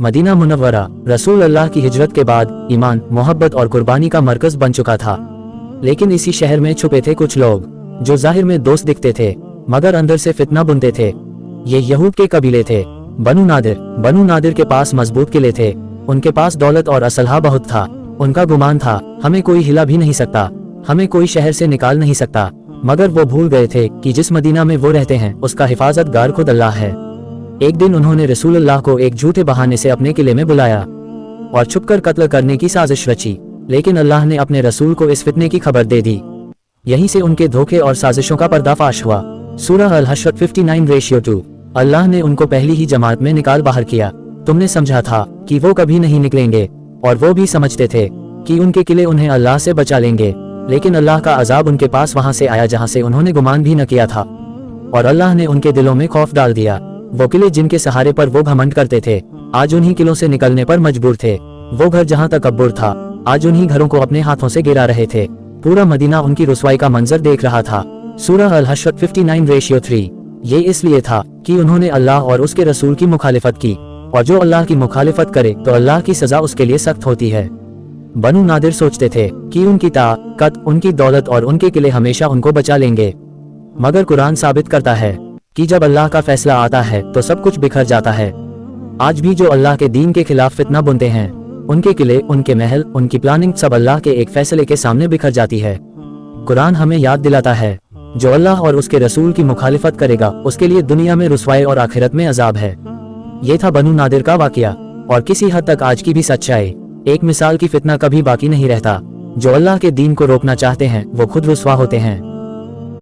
Medina Munawwara रसूल अल्लाह की हिजरत के बाद ईमान, मोहब्बत और कुर्बानी का मरकज बन चुका था। लेकिन इसी शहर में छुपे थे कुछ लोग जो जाहिर में दोस्त दिखते थे मगर अंदर से फितना बुनते थे। ये यहूद के कबीले थे, बनु नादिर। बनु नादिर के पास मजबूत किले थे, उनके पास दौलत और असलहा बहुत था। उनका गुमान था हमें कोई हिला भी नहीं सकता, हमें कोई शहर से निकाल नहीं सकता। मगर वो भूल गए थे कि जिस मदीना में वो रहते हैं उसका हिफाजतगार खुद अल्लाह है। एक दिन उन्होंने रसूलुल्लाह को एक झूठे बहाने से अपने किले में बुलाया और छुपकर कत्ल करने की साजिश रची, लेकिन अल्लाह ने अपने रसूल को इस फितने की खबर दे दी। यहीं से उनके धोखे और साजिशों का पर्दाफाश हुआ। सूरह अल-हश्र 59:2। अल्लाह ने उनको पहली ही जमात में निकाल बाहर किया। तुमने समझा था कि वो कभी नहीं निकलेंगे और वो भी समझते थे कि उनके किले उन्हें अल्लाह से बचा लेंगे, लेकिन अल्लाह का अजाब उनके पास वहां से आया जहां से उन्होंने गुमान भी न किया था और अल्लाह ने उनके दिलों में खौफ डाल दिया। वो किले जिनके सहारे पर वो घमंड करते थे आज उन्हीं किलों से निकलने पर मजबूर थे। वो घर जहां तकब्बुर था आज उन्हीं घरों को अपने हाथों से गिरा रहे थे। पूरा मदीना उनकी रुसवाई का मंजर देख रहा था। सूरह अल-हश्र 59:3। ये इसलिए था कि उन्होंने अल्लाह और उसके रसूल की मुखालिफत की, और जो अल्लाह की मुखालिफत करे तो अल्लाह की सजा उसके लिए सख्त होती है। बनु नादिर सोचते थे कि उनकी ताकत, उनकी दौलत और उनके किले हमेशा उनको बचा लेंगे, मगर कुरान साबित करता है कि जब अल्लाह का फैसला आता है तो सब कुछ बिखर जाता है। आज भी जो अल्लाह के दीन के खिलाफ फितना बुनते हैं उनके किले, उनके महल, उनकी प्लानिंग सब अल्लाह के एक फैसले के सामने बिखर जाती है। कुरान हमें याद दिलाता है जो अल्लाह और उसके रसूल की मुखालिफत करेगा उसके लिए दुनिया में रुसवाई और आखिरत में अजाब है। ये था बनु नादिर का वाकया और किसी हद तक आज की भी सच्चाई। एक मिसाल की फितना कभी बाकी नहीं रहता। जो अल्लाह के दीन को रोकना चाहते हैं वो खुद रुसवा होते हैं।